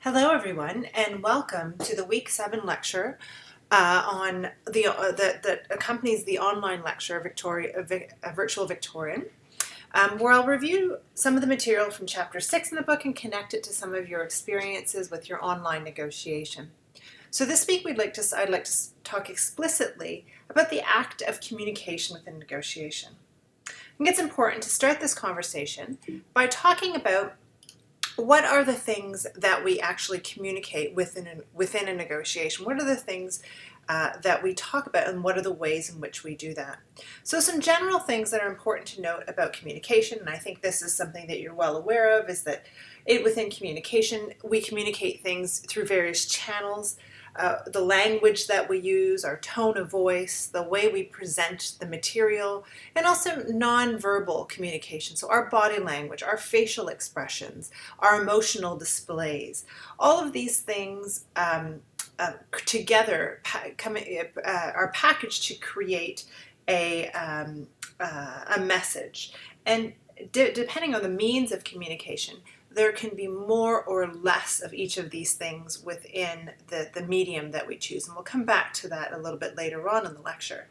Hello, everyone, and welcome to the Week 7 lecture on that accompanies the online lecture Virtual Victorian, where I'll review some of the material from Chapter 6 in the book and connect it to some of your experiences with your online negotiation. So this week I'd like to talk explicitly about the act of communication within negotiation. I think it's important to start this conversation by talking about what are the things that we actually communicate within a negotiation? What are the things that we talk about, and what are the ways in which we do that? So some general things that are important to note about communication, and I think this is something that you're well aware of, is that within communication, we communicate things through various channels. The language that we use, our tone of voice, the way we present the material, and also nonverbal communication. So our body language, our facial expressions, our emotional displays, all of these things together are packaged to create a message. And depending on the means of communication, there can be more or less of each of these things within the medium that we choose. And we'll come back to that a little bit later on in the lecture.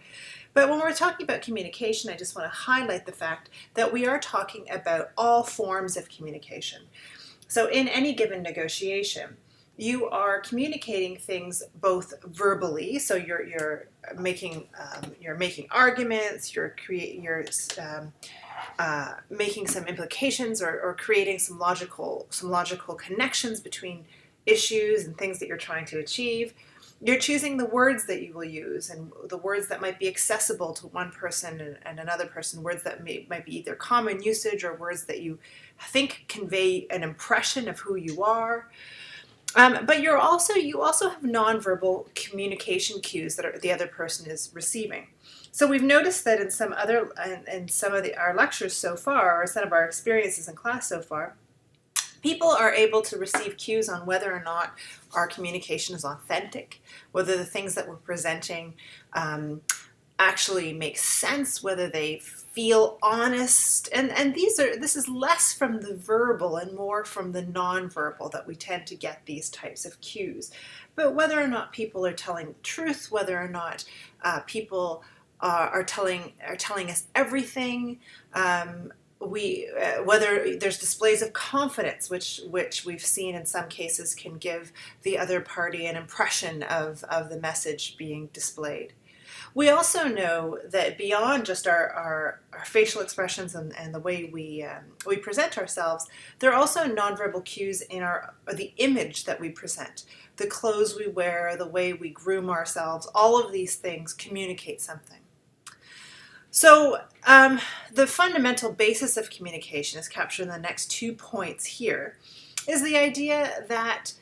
But when we're talking about communication, I just want to highlight the fact that we are talking about all forms of communication. So in any given negotiation, you are communicating things both verbally, so you're making arguments, you're making some implications or creating some logical connections between issues and things that you're trying to achieve. You're choosing the words that you will use, and the words that might be accessible to one person and another person, words that might be either common usage or words that you think convey an impression of who you are. But you also have nonverbal communication cues that the other person is receiving. So we've noticed that in some of our lectures so far, or some of our experiences in class so far, people are able to receive cues on whether or not our communication is authentic, whether the things that we're presenting actually make sense, whether they feel honest, and this is less from the verbal and more from the nonverbal that we tend to get these types of cues. But whether or not people are telling the truth, whether or not people are telling us everything, whether there's displays of confidence, which we've seen in some cases can give the other party an impression of the message being displayed. We also know that beyond just our facial expressions and the way we present ourselves, there are also nonverbal cues in the image that we present, the clothes we wear, the way we groom ourselves. All of these things communicate something. So the fundamental basis of communication is captured in the next 2 points here, is the idea that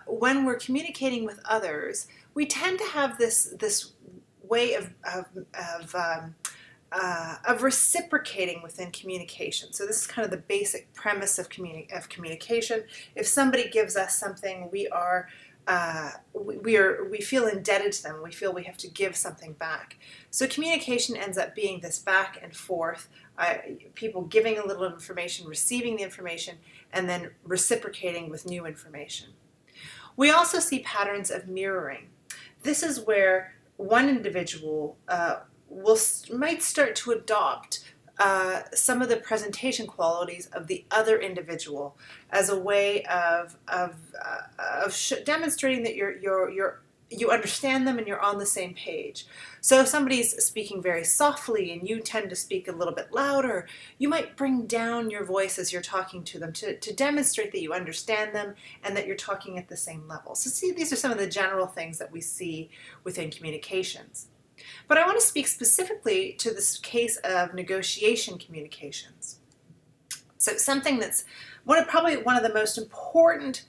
when we're communicating with others, we tend to have this way of reciprocating within communication. So this is kind of the basic premise of communication. If somebody gives us something, we feel indebted to them. We feel we have to give something back. So communication ends up being this back and forth, people giving a little information, receiving the information, and then reciprocating with new information. We also see patterns of mirroring. This is where one individual might start to adopt some of the presentation qualities of the other individual as a way of demonstrating that you understand them and you're on the same page. So if somebody's speaking very softly and you tend to speak a little bit louder, you might bring down your voice as you're talking to them to demonstrate that you understand them and that you're talking at the same level. So see, these are some of the general things that we see within communications. But I want to speak specifically to this case of negotiation communications. So something that's probably one of the most important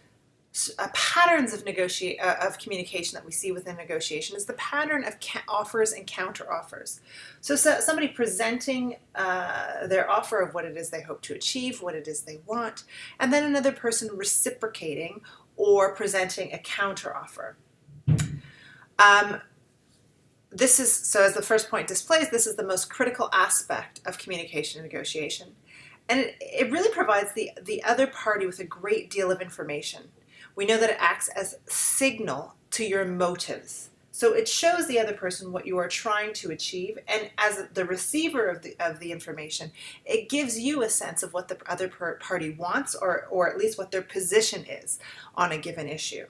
patterns of communication that we see within negotiation is the pattern of offers and counter offers. So somebody presenting their offer of what it is they hope to achieve, what it is they want, and then another person reciprocating or presenting a counter offer. So as the first point displays, this is the most critical aspect of communication and negotiation. And it really provides the other party with a great deal of information. We know that it acts as signal to your motives. So it shows the other person what you are trying to achieve, and as the receiver of the information, it gives you a sense of what the other party wants, or at least what their position is on a given issue.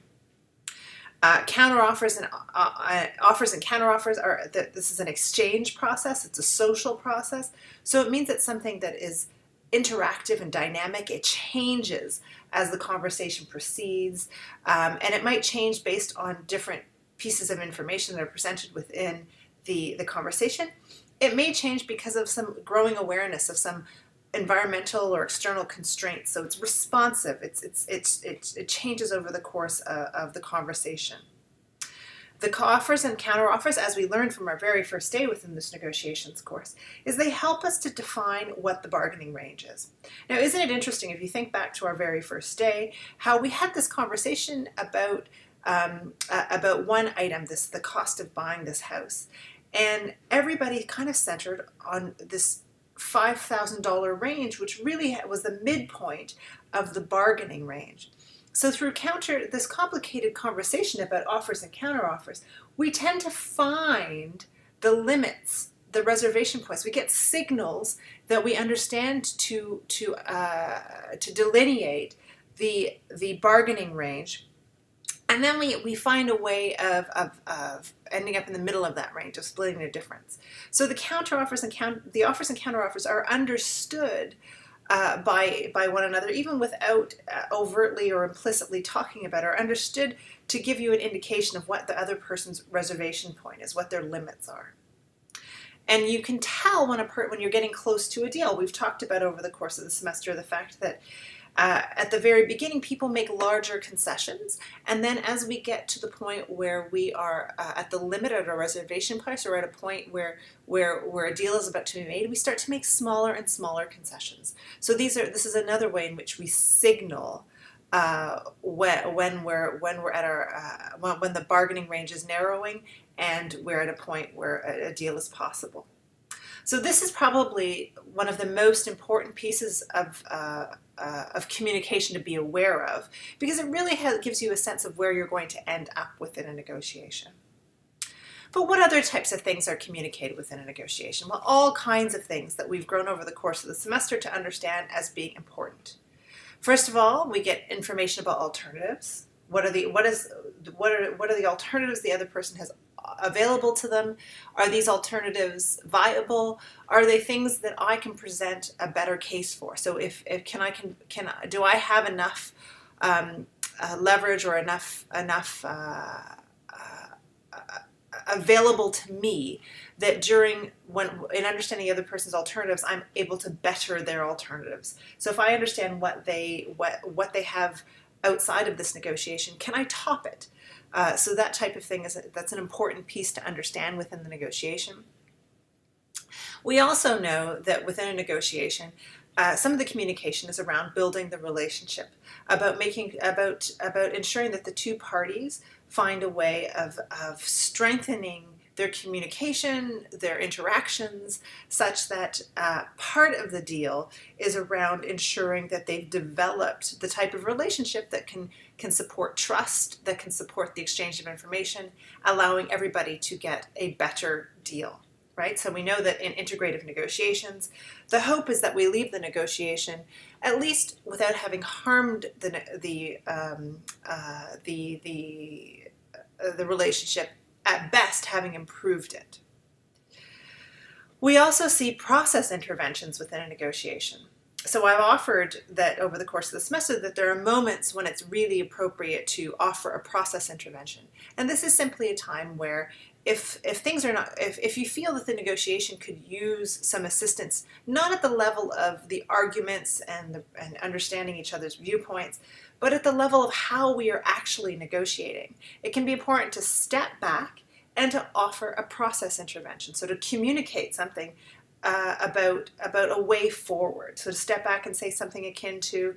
Counteroffers and offers and counteroffers are that this is an exchange process. It's a social process, so it means it's something that is interactive and dynamic. It changes as the conversation proceeds, and it might change based on different pieces of information that are presented within the conversation. It may change because of some growing awareness of some environmental or external constraints. So it's responsive. It changes over the course of the conversation. The offers and counteroffers, as we learned from our very first day within this negotiations course, is they help us to define what the bargaining range is. Now, isn't it interesting, if you think back to our very first day, how we had this conversation about one item, the cost of buying this house, and everybody kind of centered on this $5,000 range, which really was the midpoint of the bargaining range. So through this complicated conversation about offers and counteroffers, we tend to find the limits, the reservation points. We get signals that we understand to delineate the bargaining range. And then we find a way of ending up in the middle of that range, of splitting the difference. So the offers and counteroffers are understood by one another, even without overtly or implicitly talking about it, are understood to give you an indication of what the other person's reservation point is, what their limits are. And you can tell when you're getting close to a deal. We've talked about over the course of the semester the fact that at the very beginning, people make larger concessions, and then as we get to the point where we are at the limit at a reservation price, or at a point where a deal is about to be made, we start to make smaller and smaller concessions. So this is another way in which we signal when we're at our when the bargaining range is narrowing and we're at a point where a deal is possible. So this is probably one of the most important pieces of communication to be aware of, because it really gives you a sense of where you're going to end up within a negotiation. But what other types of things are communicated within a negotiation? Well, all kinds of things that we've grown over the course of the semester to understand as being important. First of all, we get information about alternatives. What are the alternatives the other person has available to them? Are these alternatives viable? Are they things that I can present a better case for? So do I have enough leverage or enough available to me that in understanding the other person's alternatives, I'm able to better their alternatives. So if I understand what they have outside of this negotiation, can I top it? So that type of thing that's an important piece to understand within the negotiation. We also know that within a negotiation, some of the communication is around building the relationship, about ensuring that the two parties find a way of strengthening their communication, their interactions, such that part of the deal is around ensuring that they've developed the type of relationship that can support trust, that can support the exchange of information, allowing everybody to get a better deal, right? So we know that in integrative negotiations, the hope is that we leave the negotiation at least without having harmed the relationship, at best having improved it. We also see process interventions within a negotiation. So I've offered that over the course of the semester that there are moments when it's really appropriate to offer a process intervention. And this is simply a time where if you feel that the negotiation could use some assistance, not at the level of the arguments and understanding each other's viewpoints, but at the level of how we are actually negotiating, it can be important to step back and to offer a process intervention. So to communicate something about a way forward. So to step back and say something akin to,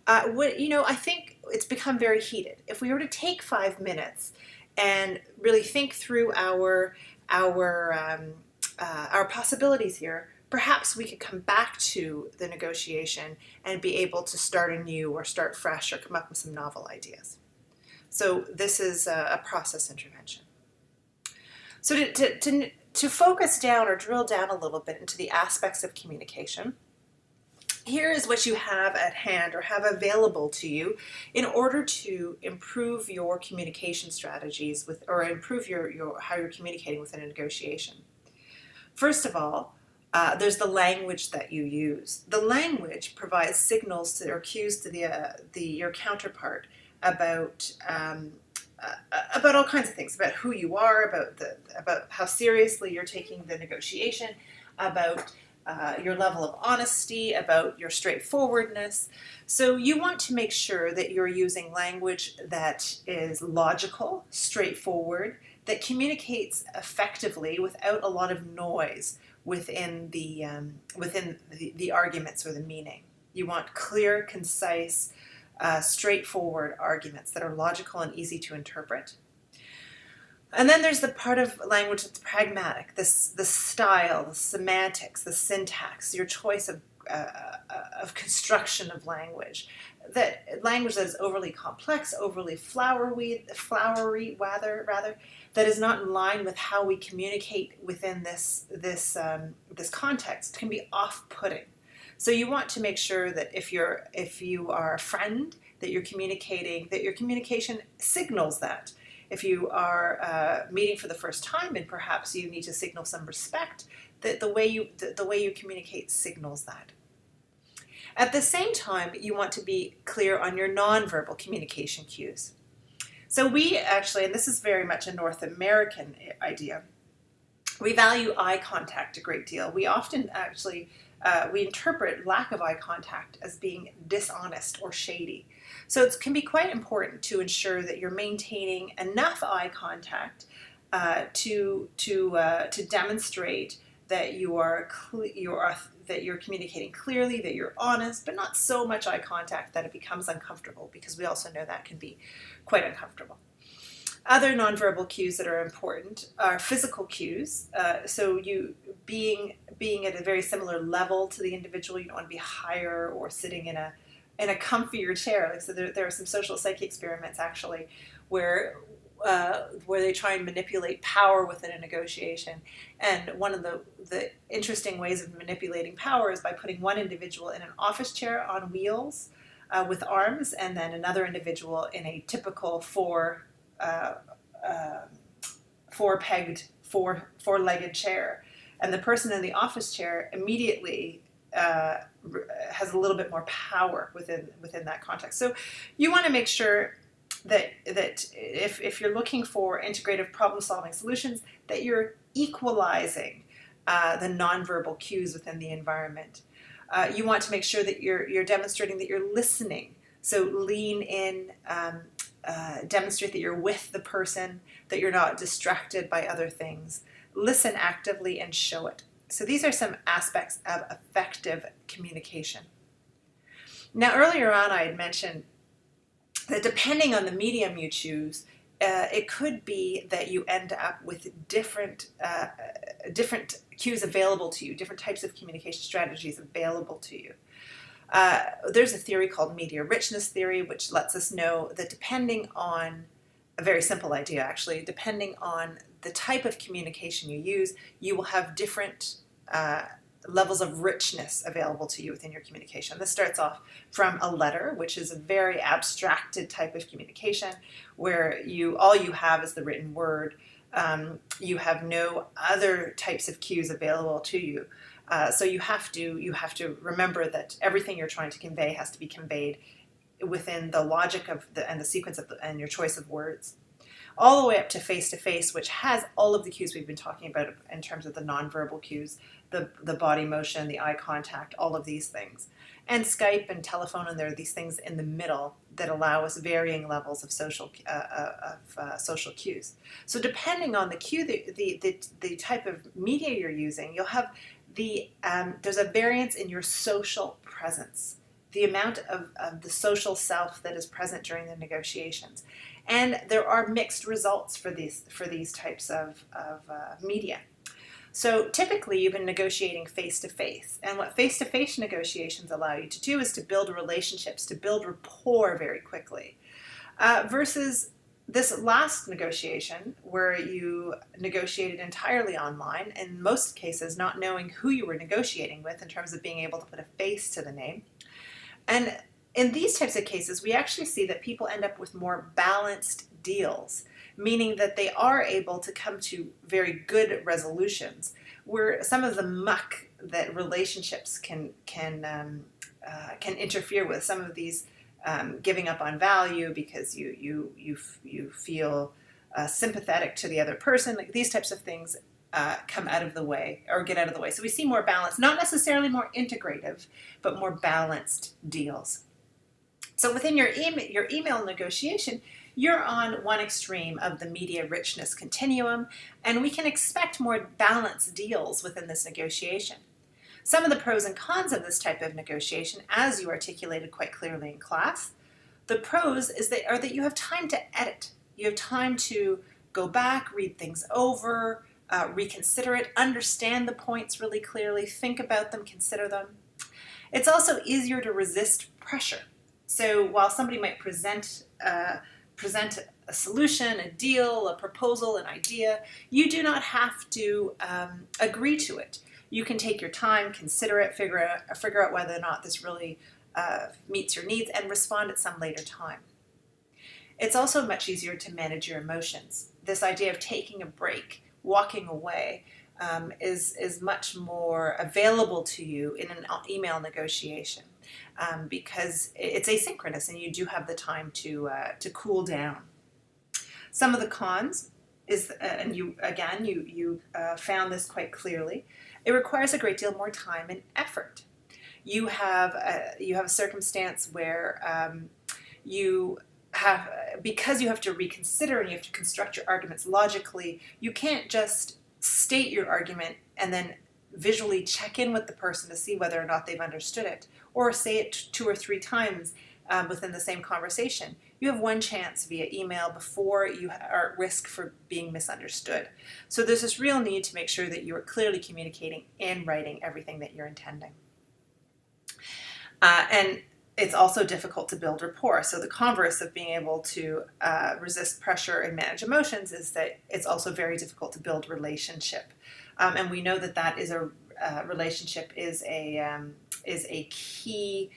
I think it's become very heated. If we were to take 5 minutes and really think through our possibilities here, perhaps we could come back to the negotiation and be able to start anew or start fresh or come up with some novel ideas. So this is a process intervention. So to focus down or drill down a little bit into the aspects of communication, here is what you have at hand or have available to you in order to improve your communication strategies or improve how you're communicating within a negotiation. First of all, there's the language that you use. The language provides signals or cues to your counterpart about all kinds of things, about who you are, about how seriously you're taking the negotiation, about your level of honesty, about your straightforwardness. So you want to make sure that you're using language that is logical, straightforward, that communicates effectively without a lot of noise within the arguments or the meaning. You want clear, concise, straightforward arguments that are logical and easy to interpret. And then there's the part of language that's pragmatic, the style, the semantics, the syntax, your choice of construction of language. That language that is overly complex, overly flowery rather, that is not in line with how we communicate within this context can be off-putting. So you want to make sure that if you are a friend, that your communication signals that. If you are meeting for the first time and perhaps you need to signal some respect, that the way you communicate signals that. At the same time, you want to be clear on your nonverbal communication cues. So we actually, and this is very much a North American idea, we value eye contact a great deal. We often actually we interpret lack of eye contact as being dishonest or shady. So it can be quite important to ensure that you're maintaining enough eye contact to demonstrate that that you're communicating clearly, that you're honest, but not so much eye contact that it becomes uncomfortable, because we also know that can be quite uncomfortable. Other nonverbal cues that are important are physical cues. So you being at a very similar level to the individual. You don't want to be higher or sitting in a comfier chair. So there are some social psyche experiments actually where they try and manipulate power within a negotiation. And one of the interesting ways of manipulating power is by putting one individual in an office chair on wheels with arms, and then another individual in a typical four-legged chair. And the person in the office chair immediately has a little bit more power within that context. So you want to make sure that if you're looking for integrative problem-solving solutions, that you're equalizing the nonverbal cues within the environment. You want to make sure that you're demonstrating that you're listening. So lean in, demonstrate that you're with the person, that you're not distracted by other things. Listen actively and show it. So these are some aspects of effective communication. Now, earlier on, I had mentioned that depending on the medium you choose, it could be that you end up with different cues available to you, different types of communication strategies available to you. There's a theory called media richness theory, which lets us know that depending on a very simple idea, actually, depending on the type of communication you use, you will have different levels of richness available to you within your communication. This starts off from a letter, which is a very abstracted type of communication, where all you have is the written word. You have no other types of cues available to you. So you have to remember that everything you're trying to convey has to be conveyed within the logic and the sequence and your choice of words, all the way up to face-to-face, which has all of the cues we've been talking about in terms of the nonverbal cues, the body motion, the eye contact, all of these things. And Skype and telephone, and there are these things in the middle that allow us varying levels of social cues. So depending on the cue, the type of media you're using, you'll have there's a variance in your social presence, the amount of the social self that is present during the negotiations. And there are mixed results for these types of media. So typically you've been negotiating face-to-face, and what face-to-face negotiations allow you to do is to build relationships, to build rapport very quickly, versus this last negotiation where you negotiated entirely online, in most cases not knowing who you were negotiating with in terms of being able to put a face to the name. And in these types of cases, we actually see that people end up with more balanced deals, meaning that they are able to come to very good resolutions, where some of the muck that relationships can interfere with, some of these giving up on value because you feel sympathetic to the other person, like these types of things come out of the way or get out of the way. So we see more balance, not necessarily more integrative, but more balanced deals. So within your email negotiation, you're on one extreme of the media richness continuum, and we can expect more balanced deals within this negotiation. Some of the pros and cons of this type of negotiation, as you articulated quite clearly in class, the pros are that you have time to edit. You have time to go back, read things over, reconsider it, understand the points really clearly, think about them, consider them. It's also easier to resist pressure. So while somebody might present a solution, a deal, a proposal, an idea, you do not have to agree to it. You can take your time, consider it, figure out whether or not this really meets your needs, and respond at some later time. It's also much easier to manage your emotions. This idea of taking a break, walking away, is much more available to you in an email negotiation because it's asynchronous and you do have the time to cool down. Some of the cons is, and you found this quite clearly, it requires a great deal more time and effort. You have a circumstance where because you have to reconsider and you have to construct your arguments logically, you can't just state your argument and then visually check in with the person to see whether or not they've understood it, or say it 2 or 3 times within the same conversation. You have one chance via email before you are at risk for being misunderstood. So there's this real need to make sure that you are clearly communicating and writing everything that you're intending. And it's also difficult to build rapport. So the converse of being able to resist pressure and manage emotions is that it's also very difficult to build relationship. And we know that is a relationship is a key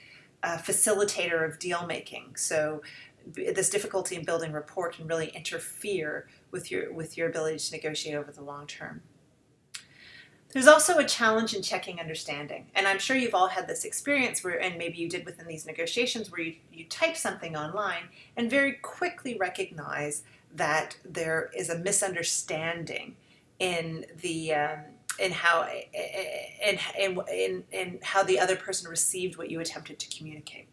facilitator of deal making. So this difficulty in building rapport can really interfere with your ability to negotiate over the long term. There's also a challenge in checking understanding. And I'm sure you've all had this experience where, and maybe you did within these negotiations, where you type something online and very quickly recognize that there is a misunderstanding in the in how the other person received what you attempted to communicate.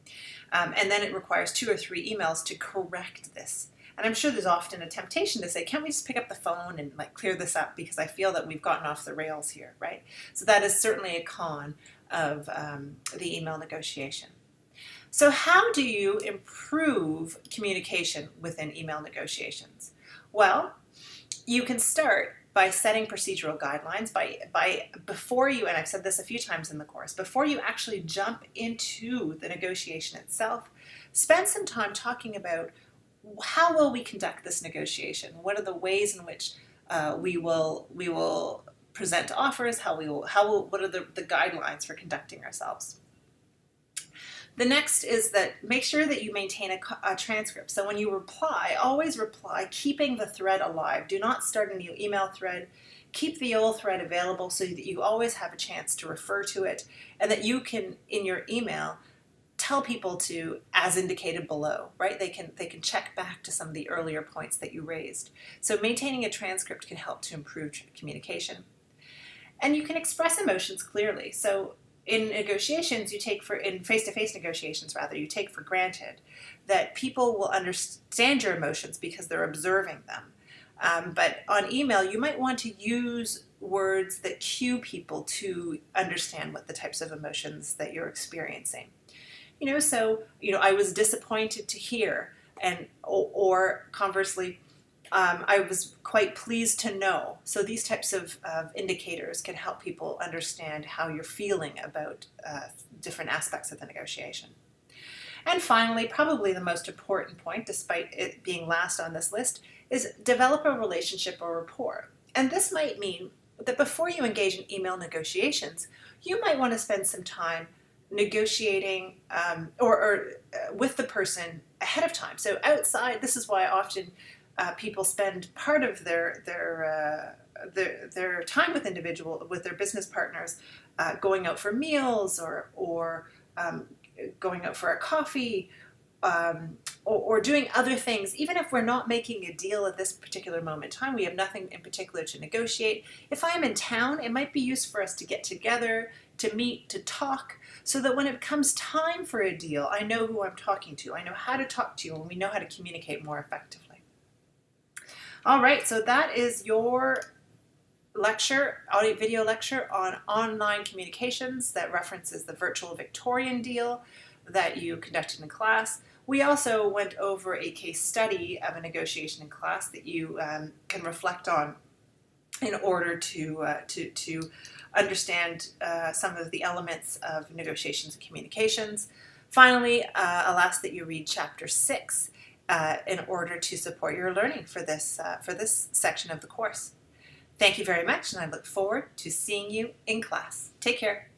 And then it requires 2 or 3 emails to correct this. And I'm sure there's often a temptation to say, can't we just pick up the phone and clear this up, because I feel that we've gotten off the rails here, right? So that is certainly a con of the email negotiation. So how do you improve communication within email negotiations? Well, you can start by setting procedural guidelines, by before you, and I've said this a few times in the course, before you actually jump into the negotiation itself, spend some time talking about how will we conduct this negotiation? What are the ways in which we will present offers? What are the guidelines for conducting ourselves? The next is that make sure that you maintain a transcript. So when you reply, always reply keeping the thread alive. Do not start a new email thread. Keep the old thread available so that you always have a chance to refer to it, and that you can, in your email, tell people to, as indicated below, right? They can check back to some of the earlier points that you raised. So maintaining a transcript can help to improve communication. And you can express emotions clearly. So in negotiations, in face-to-face negotiations rather, you take for granted that people will understand your emotions because they're observing them. But on email, you might want to use words that cue people to understand what the types of emotions that you're experiencing. I was disappointed to hear, or conversely, I was quite pleased to know. So these types of indicators can help people understand how you're feeling about different aspects of the negotiation. And finally, probably the most important point, despite it being last on this list, is develop a relationship or rapport. And this might mean that before you engage in email negotiations, you might want to spend some time negotiating with the person ahead of time. So outside, this is why often people spend part of their time with their business partners, going out for meals or going out for a coffee, or doing other things. Even if we're not making a deal at this particular moment in time, we have nothing in particular to negotiate. If I'm in town, it might be useful for us to get together, to meet, to talk, so that when it comes time for a deal, I know who I'm talking to. I know how to talk to you, and we know how to communicate more effectively. All right, so that is your lecture, audio video lecture on online communications that references the virtual Victorian deal that you conducted in class. We also went over a case study of a negotiation in class that you can reflect on in order to understand some of the elements of negotiations and communications. Finally, I'll ask that you read Chapter 6 in order to support your learning for this section of the course. Thank you very much, and I look forward to seeing you in class. Take care.